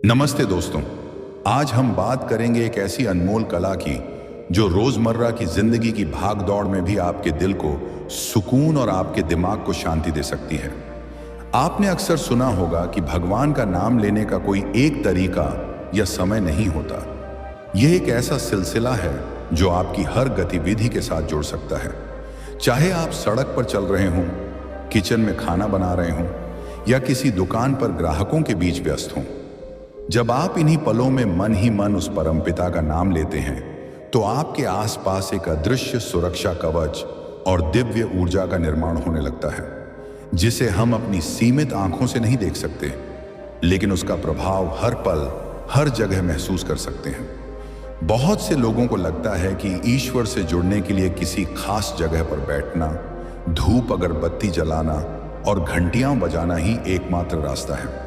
नमस्ते दोस्तों। आज हम बात करेंगे एक ऐसी अनमोल कला की जो रोजमर्रा की जिंदगी की भाग दौड़ में भी आपके दिल को सुकून और आपके दिमाग को शांति दे सकती है। आपने अक्सर सुना होगा कि भगवान का नाम लेने का कोई एक तरीका या समय नहीं होता। यह एक ऐसा सिलसिला है जो आपकी हर गतिविधि के साथ जुड़ सकता है। चाहे आप सड़क पर चल रहे हों, किचन में खाना बना रहे हों या किसी दुकान पर ग्राहकों के बीच व्यस्त हों, जब आप इन्हीं पलों में मन ही मन उस परमपिता का नाम लेते हैं तो आपके आसपास एक अदृश्य सुरक्षा कवच और दिव्य ऊर्जा का निर्माण होने लगता है, जिसे हम अपनी सीमित आंखों से नहीं देख सकते, लेकिन उसका प्रभाव हर पल हर जगह महसूस कर सकते हैं। बहुत से लोगों को लगता है कि ईश्वर से जुड़ने के लिए किसी खास जगह पर बैठना, धूप अगरबत्ती जलाना और घंटियां बजाना ही एकमात्र रास्ता है,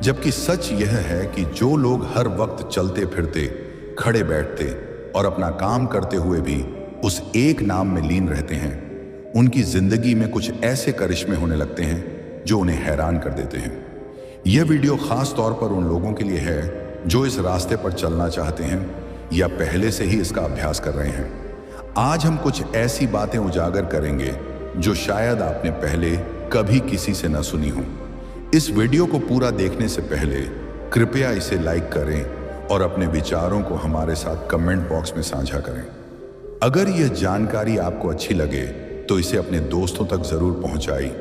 जबकि सच यह है कि जो लोग हर वक्त चलते फिरते, खड़े बैठते और अपना काम करते हुए भी उस एक नाम में लीन रहते हैं, उनकी जिंदगी में कुछ ऐसे करिश्मे होने लगते हैं जो उन्हें हैरान कर देते हैं। यह वीडियो खास तौर पर उन लोगों के लिए है जो इस रास्ते पर चलना चाहते हैं या पहले से ही इसका अभ्यास कर रहे हैं। आज हम कुछ ऐसी बातें उजागर करेंगे जो शायद आपने पहले कभी किसी से न सुनी हो। इस वीडियो को पूरा देखने से पहले कृपया इसे लाइक करें और अपने विचारों को हमारे साथ कमेंट बॉक्स में साझा करें। अगर यह जानकारी आपको अच्छी लगे तो इसे अपने दोस्तों तक जरूर पहुंचाएं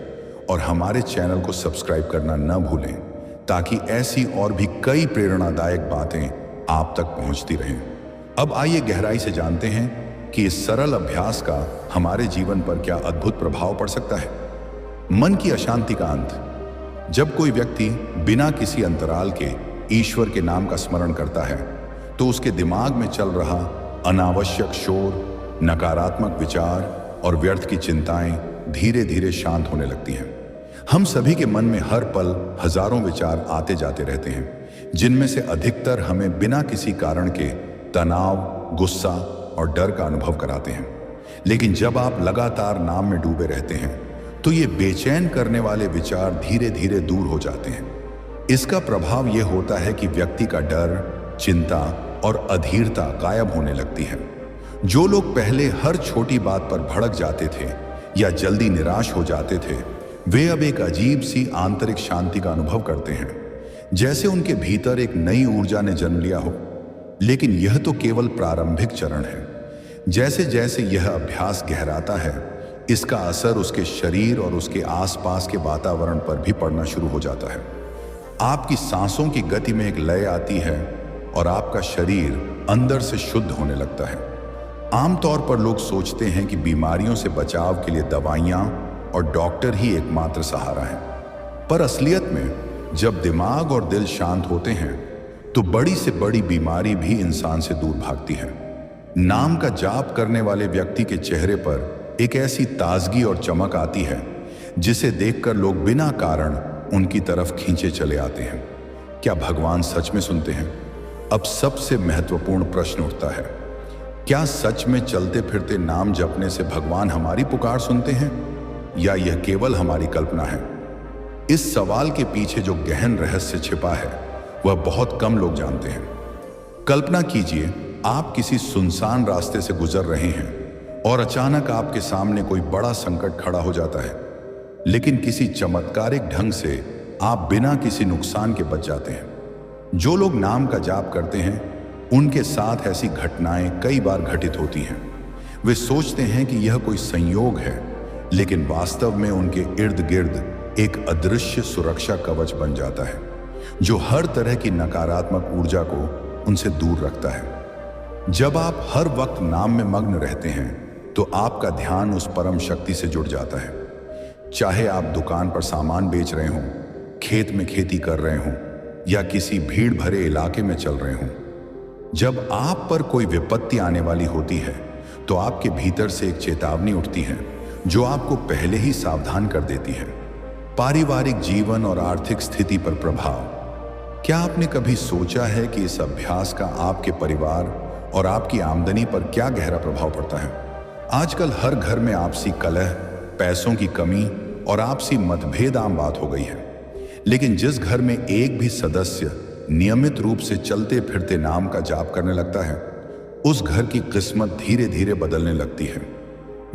और हमारे चैनल को सब्सक्राइब करना न भूलें, ताकि ऐसी और भी कई प्रेरणादायक बातें आप तक पहुंचती रहें। अब आइए गहराई से जानते हैं कि इस सरल अभ्यास का हमारे जीवन पर क्या अद्भुत प्रभाव पड़ सकता है। मन की अशांति का अंत। जब कोई व्यक्ति बिना किसी अंतराल के ईश्वर के नाम का स्मरण करता है तो उसके दिमाग में चल रहा अनावश्यक शोर, नकारात्मक विचार और व्यर्थ की चिंताएं धीरे धीरे शांत होने लगती हैं। हम सभी के मन में हर पल हजारों विचार आते जाते रहते हैं, जिनमें से अधिकतर हमें बिना किसी कारण के तनाव, गुस्सा और डर का अनुभव कराते हैं। लेकिन जब आप लगातार नाम में डूबे रहते हैं तो ये बेचैन करने वाले विचार धीरे धीरे दूर हो जाते हैं। इसका प्रभाव यह होता है कि व्यक्ति का डर, चिंता और अधीरता गायब होने लगती है। जो लोग पहले हर छोटी बात पर भड़क जाते थे या जल्दी निराश हो जाते थे, वे अब एक अजीब सी आंतरिक शांति का अनुभव करते हैं, जैसे उनके भीतर एक नई ऊर्जा ने जन्म लिया हो। लेकिन यह तो केवल प्रारंभिक चरण है। जैसे जैसे यह अभ्यास गहराता है, इसका असर उसके शरीर और उसके आसपास के वातावरण पर भी पड़ना शुरू हो जाता है। आपकी सांसों की गति में एक लय आती है और आपका शरीर अंदर से शुद्ध होने लगता है। आमतौर पर लोग सोचते हैं कि बीमारियों से बचाव के लिए दवाइयां और डॉक्टर ही एकमात्र सहारा है, पर असलियत में जब दिमाग और दिल शांत होते हैं तो बड़ी से बड़ी बीमारी भी इंसान से दूर भागती है। नाम का जाप करने वाले व्यक्ति के चेहरे पर एक ऐसी ताजगी और चमक आती है जिसे देखकर लोग बिना कारण उनकी तरफ खींचे चले आते हैं। क्या भगवान सच में सुनते हैं? अब सबसे महत्वपूर्ण प्रश्न उठता है, क्या सच में चलते फिरते नाम जपने से भगवान हमारी पुकार सुनते हैं या यह केवल हमारी कल्पना है? इस सवाल के पीछे जो गहन रहस्य छिपा है वह बहुत कम लोग जानते हैं। कल्पना कीजिए, आप किसी सुनसान रास्ते से गुजर रहे हैं और अचानक आपके सामने कोई बड़ा संकट खड़ा हो जाता है, लेकिन किसी चमत्कारिक ढंग से आप बिना किसी नुकसान के बच जाते हैं। जो लोग नाम का जाप करते हैं उनके साथ ऐसी घटनाएं कई बार घटित होती हैं। वे सोचते हैं कि यह कोई संयोग है, लेकिन वास्तव में उनके इर्द गिर्द एक अदृश्य सुरक्षा कवच बन जाता है जो हर तरह की नकारात्मक ऊर्जा को उनसे दूर रखता है। जब आप हर वक्त नाम में मग्न रहते हैं तो आपका ध्यान उस परम शक्ति से जुड़ जाता है। चाहे आप दुकान पर सामान बेच रहे हों, खेत में खेती कर रहे हों या किसी भीड़ भरे इलाके में चल रहे हों, जब आप पर कोई विपत्ति आने वाली होती है तो आपके भीतर से एक चेतावनी उठती है जो आपको पहले ही सावधान कर देती है। पारिवारिक जीवन और आर्थिक स्थिति पर प्रभाव। क्या आपने कभी सोचा है कि इस अभ्यास का आपके परिवार और आपकी आमदनी पर क्या गहरा प्रभाव पड़ता है? आजकल हर घर में आपसी कलह, पैसों की कमी और आपसी मतभेद आम बात हो गई है। लेकिन जिस घर में एक भी सदस्य नियमित रूप से चलते फिरते नाम का जाप करने लगता है, उस घर की किस्मत धीरे धीरे बदलने लगती है।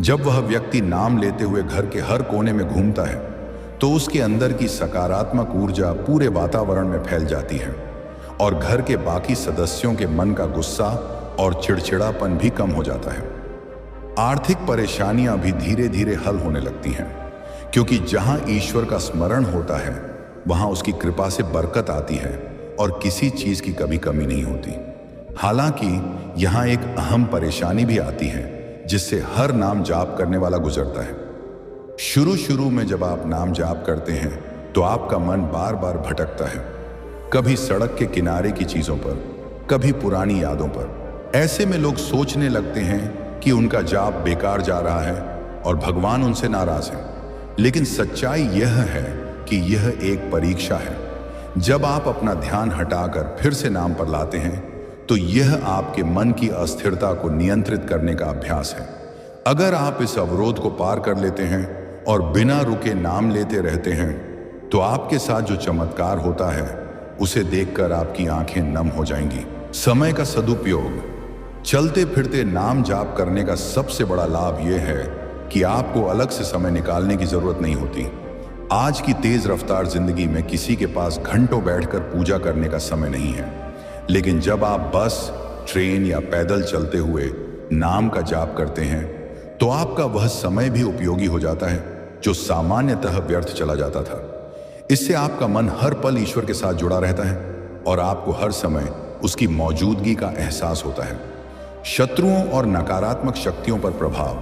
जब वह व्यक्ति नाम लेते हुए घर के हर कोने में घूमता है तो उसके अंदर की सकारात्मक ऊर्जा पूरे वातावरण में फैल जाती है और घर के बाकी सदस्यों के मन का गुस्सा और चिड़चिड़ापन भी कम हो जाता है। आर्थिक परेशानियां भी धीरे धीरे हल होने लगती हैं, क्योंकि जहां ईश्वर का स्मरण होता है वहां उसकी कृपा से बरकत आती है और किसी चीज की कभी कमी नहीं होती। हालांकि यहां एक अहम परेशानी भी आती है जिससे हर नाम जाप करने वाला गुजरता है। शुरू में जब आप नाम जाप करते हैं तो आपका मन बार बार भटकता है, कभी सड़क के किनारे की चीजों पर, कभी पुरानी यादों पर। ऐसे में लोग सोचने लगते हैं कि उनका जाप बेकार जा रहा है और भगवान उनसे नाराज है। लेकिन सच्चाई यह है कि यह एक परीक्षा है। जब आप अपना ध्यान हटाकर फिर से नाम पर लाते हैं तो यह आपके मन की अस्थिरता को नियंत्रित करने का अभ्यास है। अगर आप इस अवरोध को पार कर लेते हैं और बिना रुके नाम लेते रहते हैं तो आपके साथ जो चमत्कार होता है उसे देखकर आपकी आंखें नम हो जाएंगी। समय का सदुपयोग। चलते फिरते नाम जाप करने का सबसे बड़ा लाभ यह है कि आपको अलग से समय निकालने की जरूरत नहीं होती। आज की तेज रफ्तार जिंदगी में किसी के पास घंटों बैठकर पूजा करने का समय नहीं है, लेकिन जब आप बस, ट्रेन या पैदल चलते हुए नाम का जाप करते हैं तो आपका वह समय भी उपयोगी हो जाता है जो सामान्यतः व्यर्थ चला जाता था। इससे आपका मन हर पल ईश्वर के साथ जुड़ा रहता है और आपको हर समय उसकी मौजूदगी का एहसास होता है। शत्रुओं और नकारात्मक शक्तियों पर प्रभाव।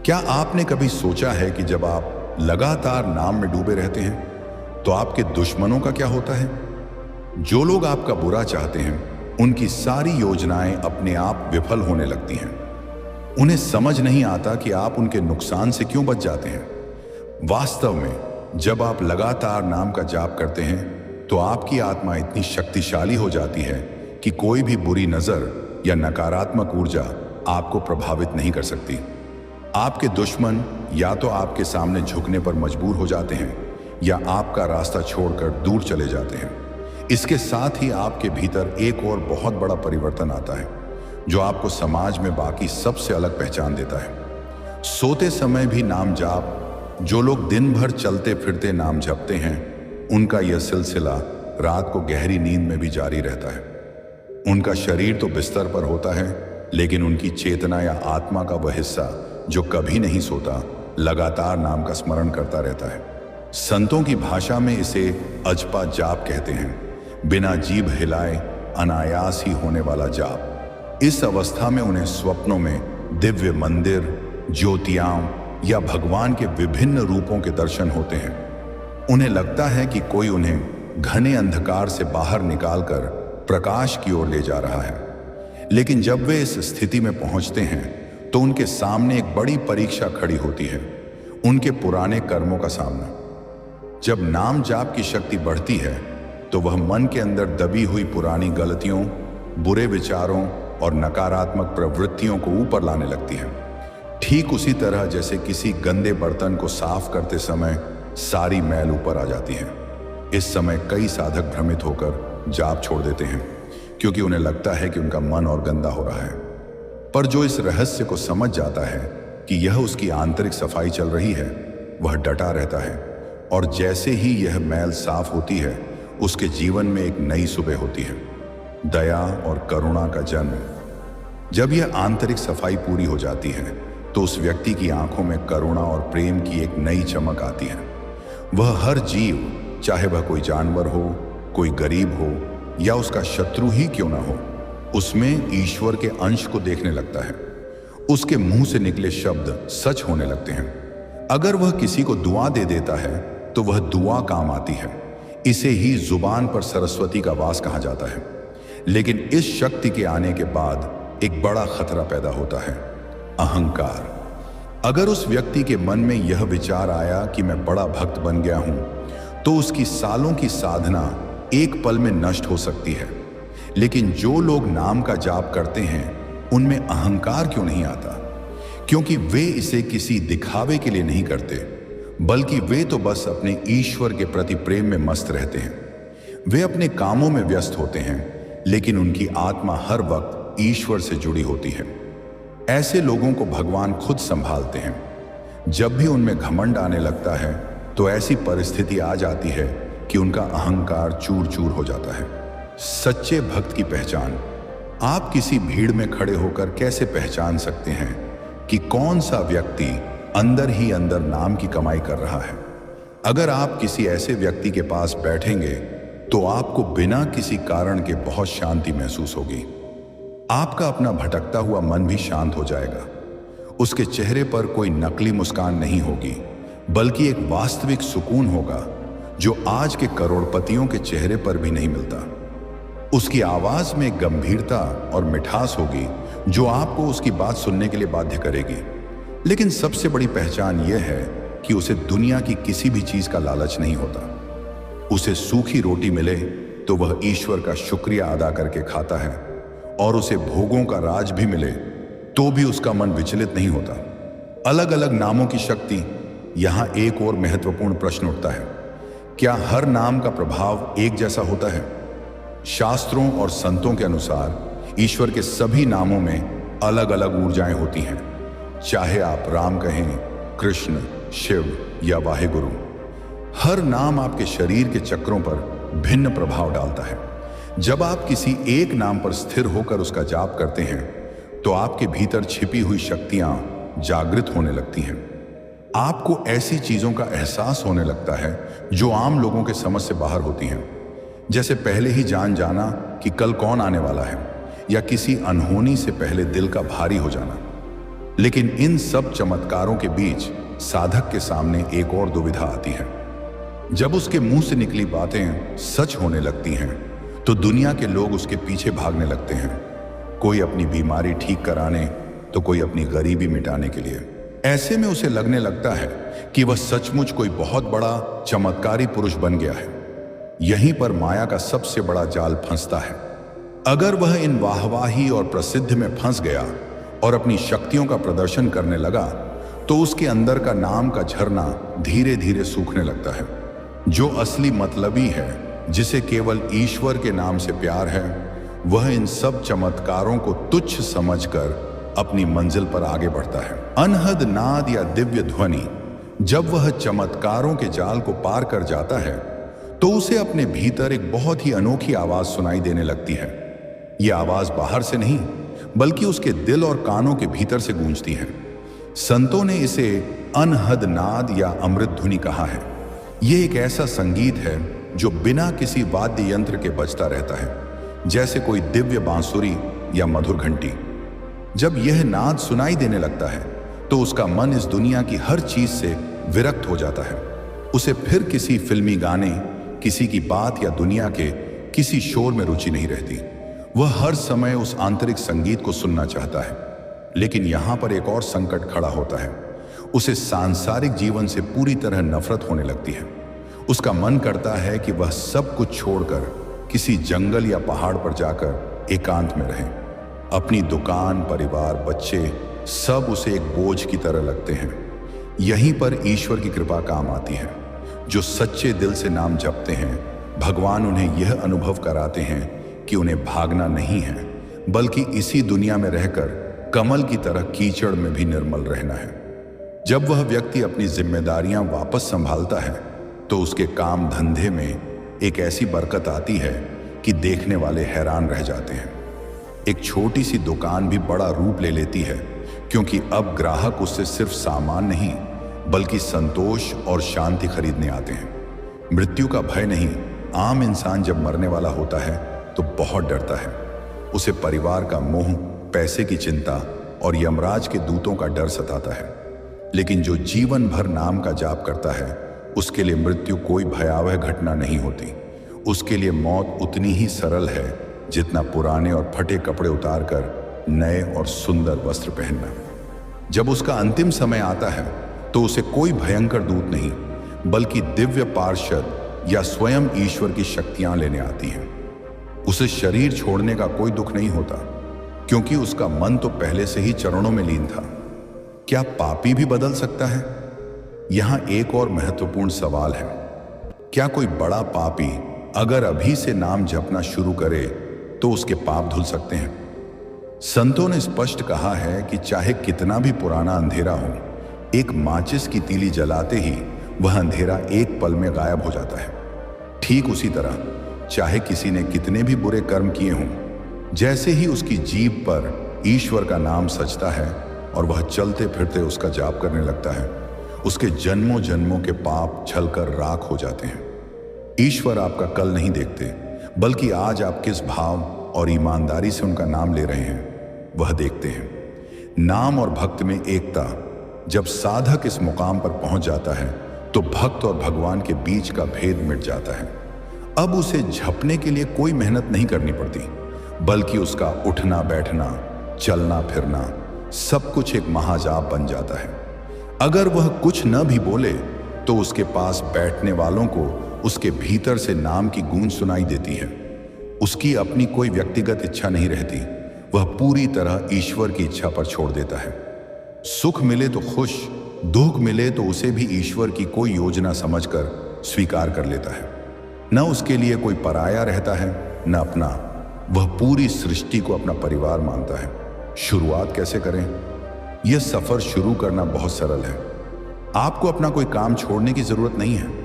क्या आपने कभी सोचा है कि जब आप लगातार नाम में डूबे रहते हैं तो आपके दुश्मनों का क्या होता है? जो लोग आपका बुरा चाहते हैं उनकी सारी योजनाएं अपने आप विफल होने लगती हैं। उन्हें समझ नहीं आता कि आप उनके नुकसान से क्यों बच जाते हैं। वास्तव में जब आप लगातार नाम का जाप करते हैं तो आपकी आत्मा इतनी शक्तिशाली हो जाती है कि कोई भी बुरी नजर या नकारात्मक ऊर्जा आपको प्रभावित नहीं कर सकती। आपके दुश्मन या तो आपके सामने झुकने पर मजबूर हो जाते हैं या आपका रास्ता छोड़कर दूर चले जाते हैं। इसके साथ ही आपके भीतर एक और बहुत बड़ा परिवर्तन आता है जो आपको समाज में बाकी सबसे अलग पहचान देता है। सोते समय भी नाम जाप। जो लोग दिन भर चलते फिरते नाम जपते हैं उनका यह सिलसिला रात को गहरी नींद में भी जारी रहता है। उनका शरीर तो बिस्तर पर होता है लेकिन उनकी चेतना या आत्मा का वह हिस्सा जो कभी नहीं सोता लगातार नाम का स्मरण करता रहता है। संतों की भाषा में इसे अजपा जाप कहते हैं, बिना जीभ हिलाए अनायास ही होने वाला जाप। इस अवस्था में उन्हें स्वप्नों में दिव्य मंदिर, ज्योतियां या भगवान के विभिन्न रूपों के दर्शन होते हैं। उन्हें लगता है कि कोई उन्हें घने अंधकार से बाहर निकालकर प्रकाश की ओर ले जा रहा है। लेकिन जब वे इस स्थिति में पहुंचते हैं तो उनके सामने एक बड़ी परीक्षा खड़ी होती है, उनके पुराने कर्मों का सामना। जब नाम जाप की शक्ति बढ़ती है तो वह मन के अंदर दबी हुई पुरानी गलतियों, बुरे विचारों और नकारात्मक प्रवृत्तियों को ऊपर लाने लगती है। ठीक उसी तरह जैसे किसी गंदे बर्तन को साफ करते समय सारी मैल ऊपर आ जाती है। इस समय कई साधक भ्रमित होकर जाप छोड़ देते हैं क्योंकि उन्हें लगता है कि उनका मन और गंदा हो रहा है। पर जो इस रहस्य को समझ जाता है कि यह उसकी आंतरिक सफाई चल रही है, वह डटा रहता है और जैसे ही यह मैल साफ होती है उसके जीवन में एक नई सुबह होती है, दया और करुणा का जन्म। जब यह आंतरिक सफाई पूरी हो जाती है तो उस व्यक्ति की आंखों में करुणा और प्रेम की एक नई चमक आती है। वह हर जीव, चाहे वह कोई जानवर हो, कोई गरीब हो या उसका शत्रु ही क्यों ना हो, उसमें ईश्वर के अंश को देखने लगता है। उसके मुंह से निकले शब्द सच होने लगते हैं। अगर वह किसी को दुआ दे देता है तो वह दुआ काम आती है। इसे ही जुबान पर सरस्वती का वास कहा जाता है। लेकिन इस शक्ति के आने के बाद एक बड़ा खतरा पैदा होता है, अहंकार। अगर उस व्यक्ति के मन में यह विचार आया कि मैं बड़ा भक्त बन गया हूं तो उसकी सालों की साधना एक पल में नष्ट हो सकती है। लेकिन जो लोग नाम का जाप करते हैं उनमें अहंकार क्यों नहीं आता? क्योंकि वे इसे किसी दिखावे के लिए नहीं करते, बल्कि वे तो बस अपने ईश्वर के प्रति प्रेम में मस्त रहते हैं। वे अपने कामों में व्यस्त होते हैं, लेकिन उनकी आत्मा हर वक्त ईश्वर से जुड़ी होती है। ऐसे लोगों को भगवान खुद संभालते हैं। जब भी उनमें घमंड आने लगता है तो ऐसी परिस्थिति आ जाती है कि उनका अहंकार चूर चूर हो जाता है। सच्चे भक्त की पहचान। आप किसी भीड़ में खड़े होकर कैसे पहचान सकते हैं कि कौन सा व्यक्ति अंदर ही अंदर नाम की कमाई कर रहा है? अगर आप किसी ऐसे व्यक्ति के पास बैठेंगे तो आपको बिना किसी कारण के बहुत शांति महसूस होगी। आपका अपना भटकता हुआ मन भी शांत हो जाएगा। उसके चेहरे पर कोई नकली मुस्कान नहीं होगी, बल्कि एक वास्तविक सुकून होगा जो आज के करोड़पतियों के चेहरे पर भी नहीं मिलता। उसकी आवाज में गंभीरता और मिठास होगी जो आपको उसकी बात सुनने के लिए बाध्य करेगी। लेकिन सबसे बड़ी पहचान यह है कि उसे दुनिया की किसी भी चीज का लालच नहीं होता। उसे सूखी रोटी मिले तो वह ईश्वर का शुक्रिया अदा करके खाता है, और उसे भोगों का राज भी मिले तो भी उसका मन विचलित नहीं होता। अलग अलग नामों की शक्ति। यहां एक और महत्वपूर्ण प्रश्न उठता है, क्या हर नाम का प्रभाव एक जैसा होता है? शास्त्रों और संतों के अनुसार ईश्वर के सभी नामों में अलग अलग ऊर्जाएं होती हैं। चाहे आप राम कहें, कृष्ण, शिव या वाहेगुरु, हर नाम आपके शरीर के चक्रों पर भिन्न प्रभाव डालता है। जब आप किसी एक नाम पर स्थिर होकर उसका जाप करते हैं तो आपके भीतर छिपी हुई शक्तियां जागृत होने लगती हैं। आपको ऐसी चीजों का एहसास होने लगता है जो आम लोगों के समझ से बाहर होती हैं, जैसे पहले ही जान जाना कि कल कौन आने वाला है, या किसी अनहोनी से पहले दिल का भारी हो जाना। लेकिन इन सब चमत्कारों के बीच साधक के सामने एक और दुविधा आती है। जब उसके मुंह से निकली बातें सच होने लगती हैं तो दुनिया के लोग उसके पीछे भागने लगते हैं, कोई अपनी बीमारी ठीक कराने तो कोई अपनी गरीबी मिटाने के लिए। ऐसे में उसे लगने लगता है कि वह सचमुच कोई बहुत बड़ा चमत्कारी पुरुष बन गया है। यहीं पर माया का सबसे बड़ा जाल फंसता है। अगर वह इन वाहवाही और प्रसिद्ध में फंस गया और अपनी शक्तियों का प्रदर्शन करने लगा तो उसके अंदर का नाम का झरना धीरे धीरे सूखने लगता है। जो असली मतलबी है, जिसे केवल ईश्वर के नाम से प्यार है, वह इन सब चमत्कारों को तुच्छ समझकर अपनी मंजिल पर आगे बढ़ता है। अनहद नाद या दिव्य ध्वनि। जब वह चमत्कारों के जाल को पार कर जाता है तो उसे अपने भीतर एक बहुत ही अनोखी आवाज सुनाई देने लगती है। यह आवाज बाहर से नहीं, बल्कि उसके दिल और कानों के भीतर से गूंजती है। संतों ने इसे अनहद नाद या अमृत ध्वनि कहा है। यह एक ऐसा संगीत है जो बिना किसी वाद्य यंत्र के बजता रहता है, जैसे कोई दिव्य बांसुरी या मधुर घंटी। जब यह नाद सुनाई देने लगता है तो उसका मन इस दुनिया की हर चीज से विरक्त हो जाता है। उसे फिर किसी फिल्मी गाने, किसी की बात या दुनिया के किसी शोर में रुचि नहीं रहती। वह हर समय उस आंतरिक संगीत को सुनना चाहता है। लेकिन यहां पर एक और संकट खड़ा होता है। उसे सांसारिक जीवन से पूरी तरह नफरत होने लगती है। उसका मन करता है कि वह सब कुछ छोड़कर किसी जंगल या पहाड़ पर जाकर एकांत में रहे। अपनी दुकान, परिवार, बच्चे सब उसे एक बोझ की तरह लगते हैं। यहीं पर ईश्वर की कृपा काम आती है। जो सच्चे दिल से नाम जपते हैं, भगवान उन्हें यह अनुभव कराते हैं कि उन्हें भागना नहीं है, बल्कि इसी दुनिया में रहकर कमल की तरह कीचड़ में भी निर्मल रहना है। जब वह व्यक्ति अपनी जिम्मेदारियां वापस संभालता है तो उसके काम धंधे में एक ऐसी बरकत आती है कि देखने वाले हैरान रह जाते हैं। एक छोटी सी दुकान भी बड़ा रूप ले लेती है, क्योंकि अब ग्राहक उससे सिर्फ सामान नहीं बल्कि संतोष और शांति खरीदने आते हैं। मृत्यु का भय नहीं। आम इंसान जब मरने वाला होता है तो बहुत डरता है। उसे परिवार का मोह, पैसे की चिंता और यमराज के दूतों का डर सताता है। लेकिन जो जीवन भर नाम का जाप करता है, उसके लिए मृत्यु कोई भयावह घटना नहीं होती। उसके लिए मौत उतनी ही सरल है जितना पुराने और फटे कपड़े उतारकर नए और सुंदर वस्त्र पहनना। जब उसका अंतिम समय आता है तो उसे कोई भयंकर दूत नहीं, बल्कि दिव्य पार्षद या स्वयं ईश्वर की शक्तियां लेने आती हैं। उसे शरीर छोड़ने का कोई दुख नहीं होता, क्योंकि उसका मन तो पहले से ही चरणों में लीन था। क्या पापी भी बदल सकता है? यहां एक और महत्वपूर्ण सवाल है। क्या कोई बड़ा पापी अगर अभी से नाम जपना शुरू करे तो उसके पाप धुल सकते हैं। संतों ने स्पष्ट कहा है कि चाहे कितना भी पुराना अंधेरा हो, एक माचिस की तीली जलाते ही वह अंधेरा एक पल में गायब हो जाता है। ठीक उसी तरह चाहे किसी ने कितने भी बुरे कर्म किए हों, जैसे ही उसकी जीभ पर ईश्वर का नाम सजता है और वह चलते फिरते उसका जाप करने लगता है, उसके जन्मों जन्मों के पाप छलकर राख हो जाते हैं। ईश्वर आपका कल नहीं देखते, बल्कि आज आप किस भाव और ईमानदारी से उनका नाम ले रहे हैं वह देखते हैं। नाम और भक्त में एकता। जब साधक इस मुकाम पर पहुंच जाता है तो भक्त और भगवान के बीच का भेद मिट जाता है। अब उसे झपने के लिए कोई मेहनत नहीं करनी पड़ती, बल्कि उसका उठना बैठना, चलना फिरना सब कुछ एक महाजाप बन जाता है। अगर वह कुछ न भी बोले तो उसके पास बैठने वालों को उसके भीतर से नाम की गूंज सुनाई देती है। उसकी अपनी कोई व्यक्तिगत इच्छा नहीं रहती, वह पूरी तरह ईश्वर की इच्छा पर छोड़ देता है। सुख मिले तो खुश, दुख मिले तो उसे भी ईश्वर की कोई योजना समझकर स्वीकार कर लेता है। न उसके लिए कोई पराया रहता है न अपना, वह पूरी सृष्टि को अपना परिवार मानता है। शुरुआत कैसे करें? यह सफर शुरू करना बहुत सरल है। आपको अपना कोई काम छोड़ने की जरूरत नहीं है।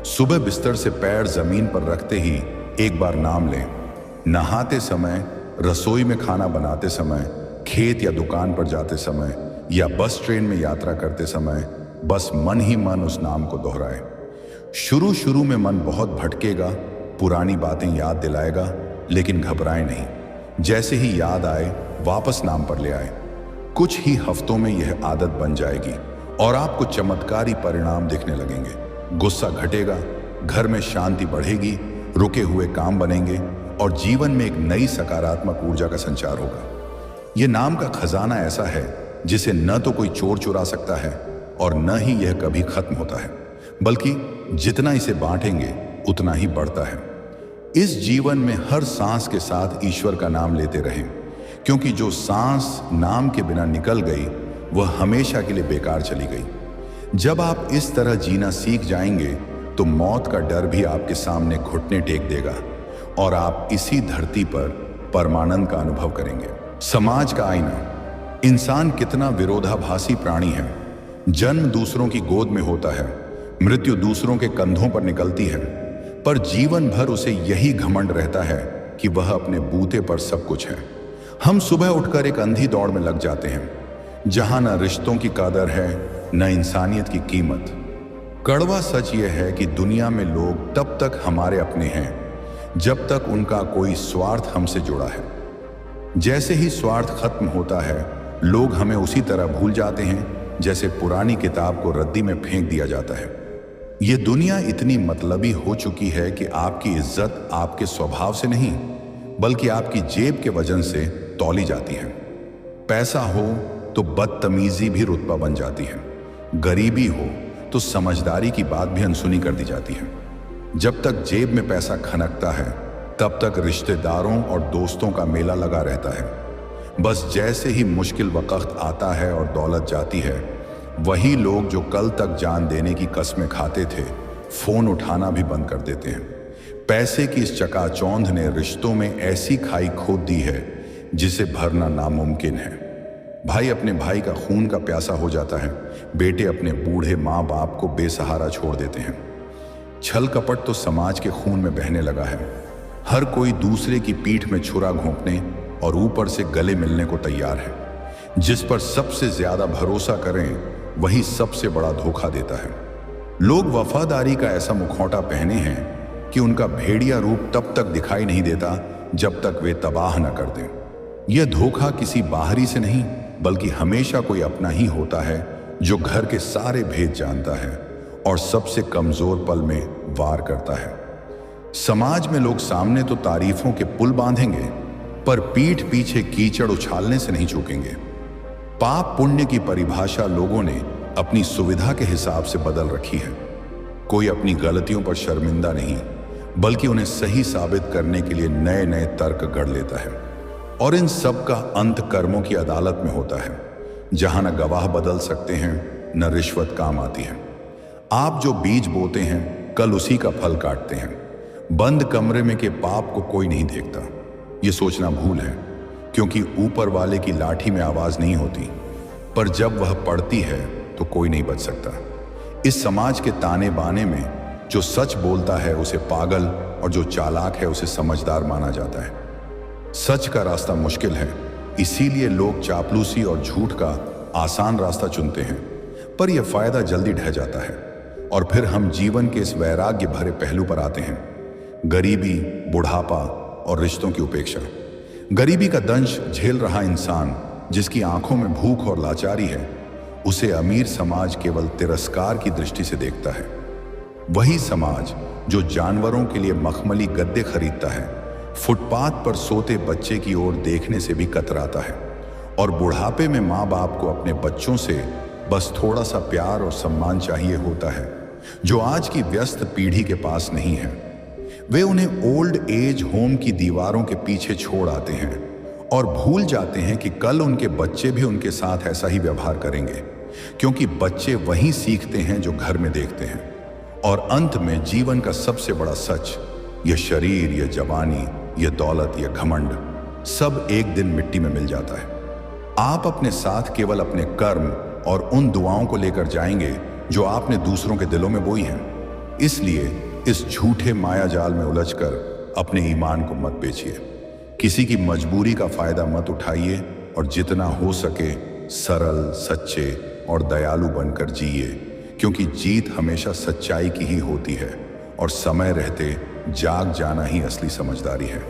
सुबह बिस्तर से पैर जमीन पर रखते ही एक बार नाम लें। नहाते समय, रसोई में खाना बनाते समय, खेत या दुकान पर जाते समय या बस ट्रेन में यात्रा करते समय बस मन ही मन उस नाम को दोहराएं। शुरू शुरू में मन बहुत भटकेगा, पुरानी बातें याद दिलाएगा, लेकिन घबराएं नहीं। जैसे ही याद आए वापस नाम पर ले आए। कुछ ही हफ्तों में यह आदत बन जाएगी और आपको चमत्कारी परिणाम दिखने लगेंगे। गुस्सा घटेगा, घर में शांति बढ़ेगी, रुके हुए काम बनेंगे और जीवन में एक नई सकारात्मक ऊर्जा का संचार होगा। यह नाम का खजाना ऐसा है जिसे न तो कोई चोर चुरा सकता है और न ही यह कभी खत्म होता है, बल्कि जितना इसे बांटेंगे उतना ही बढ़ता है। इस जीवन में हर सांस के साथ ईश्वर का नाम लेते रहें, क्योंकि जो सांस नाम के बिना निकल गई वह हमेशा के लिए बेकार चली गई। जब आप इस तरह जीना सीख जाएंगे तो मौत का डर भी आपके सामने घुटने टेक देगा और आप इसी धरती पर परमानंद का अनुभव करेंगे। समाज का आईना। इंसान कितना विरोधाभासी प्राणी है। जन्म दूसरों की गोद में होता है, मृत्यु दूसरों के कंधों पर निकलती है, पर जीवन भर उसे यही घमंड रहता है कि वह अपने बूते पर सब कुछ है। हम सुबह उठकर एक अंधी दौड़ में लग जाते हैं, जहां न रिश्तों की कदर है न इंसानियत की कीमत। कड़वा सच यह है कि दुनिया में लोग तब तक हमारे अपने हैं जब तक उनका कोई स्वार्थ हमसे जुड़ा है। जैसे ही स्वार्थ खत्म होता है, लोग हमें उसी तरह भूल जाते हैं जैसे पुरानी किताब को रद्दी में फेंक दिया जाता है। यह दुनिया इतनी मतलबी हो चुकी है कि आपकी इज्जत आपके स्वभाव से नहीं, बल्कि आपकी जेब के वजन से तौली जाती है। पैसा हो तो बदतमीजी भी रुतबा बन जाती है, गरीबी हो तो समझदारी की बात भी अनसुनी कर दी जाती है। जब तक जेब में पैसा खनकता है तब तक रिश्तेदारों और दोस्तों का मेला लगा रहता है। बस जैसे ही मुश्किल वक्त आता है और दौलत जाती है, वही लोग जो कल तक जान देने की कस्में खाते थे, फोन उठाना भी बंद कर देते हैं। पैसे की इस चकाचौंध ने रिश्तों में ऐसी खाई खोद दी है जिसे भरना नामुमकिन है। भाई अपने भाई का खून का प्यासा हो जाता है, बेटे अपने बूढ़े माँ बाप को बेसहारा छोड़ देते हैं। छल कपट तो समाज के खून में बहने लगा है। हर कोई दूसरे की पीठ में छुरा घोंपने और ऊपर से गले मिलने को तैयार है। जिस पर सबसे ज्यादा भरोसा करें वही सबसे बड़ा धोखा देता है। लोग वफादारी का ऐसा मुखौटा पहने हैं कि उनका भेड़िया रूप तब तक दिखाई नहीं देता जब तक वे तबाह न कर दें। यह धोखा किसी बाहरी से नहीं, बल्कि हमेशा कोई अपना ही होता है जो घर के सारे भेद जानता है और सबसे कमजोर पल में वार करता है। समाज में लोग सामने तो तारीफों के पुल बांधेंगे, पर पीठ पीछे कीचड़ उछालने से नहीं चूकेंगे। पाप पुण्य की परिभाषा लोगों ने अपनी सुविधा के हिसाब से बदल रखी है। कोई अपनी गलतियों पर शर्मिंदा नहीं, बल्कि उन्हें सही साबित करने के लिए नए नए तर्क गढ़ लेता है। और इन सब का अंत कर्मों की अदालत में होता है, जहां न गवाह बदल सकते हैं न रिश्वत काम आती है। आप जो बीज बोते हैं कल उसी का फल काटते हैं। बंद कमरे में के पाप को कोई नहीं देखता, ये सोचना भूल है, क्योंकि ऊपर वाले की लाठी में आवाज नहीं होती, पर जब वह पड़ती है तो कोई नहीं बच सकता। इस समाज के ताने बाने में जो सच बोलता है उसे पागल और जो चालाक है उसे समझदार माना जाता है। सच का रास्ता मुश्किल है, इसीलिए लोग चापलूसी और झूठ का आसान रास्ता चुनते हैं, पर यह फायदा जल्दी ढह जाता है। और फिर हम जीवन के इस वैराग्य भरे पहलू पर आते हैं, गरीबी, बुढ़ापा और रिश्तों की उपेक्षा। गरीबी का दंश झेल रहा इंसान जिसकी आंखों में भूख और लाचारी है, उसे अमीर समाज केवल तिरस्कार की दृष्टि से देखता है। वही समाज जो जानवरों के लिए मखमली गद्दे खरीदता है, फुटपाथ पर सोते बच्चे की ओर देखने से भी कतराता है, और बुढ़ापे में माँ बाप को अपने बच्चों से बस थोड़ा सा प्यार और सम्मान चाहिए होता है, जो आज की व्यस्त पीढ़ी के पास नहीं है। वे उन्हें ओल्ड एज होम की दीवारों के पीछे छोड़ आते हैं और भूल जाते हैं कि कल उनके बच्चे भी उनके साथ ऐसा ही व्यवहार करेंगे, क्योंकि बच्चे वही सीखते हैं जो घर में देखते हैं। और अंत में जीवन का सबसे बड़ा सच, यह शरीर, यह जवानी, यह दौलत, यह घमंड, सब एक दिन मिट्टी में मिल जाता है। आप अपने साथ केवल अपने कर्म और उन दुआओं को लेकर जाएंगे जो आपने दूसरों के दिलों में बोई हैं। इसलिए इस झूठे माया जाल में उलझकर अपने ईमान को मत बेचिए, किसी की मजबूरी का फायदा मत उठाइए, और जितना हो सके सरल, सच्चे और दयालु बनकर जिए, क्योंकि जीत हमेशा सच्चाई की ही होती है और समय रहते जाग जाना ही असली समझदारी है।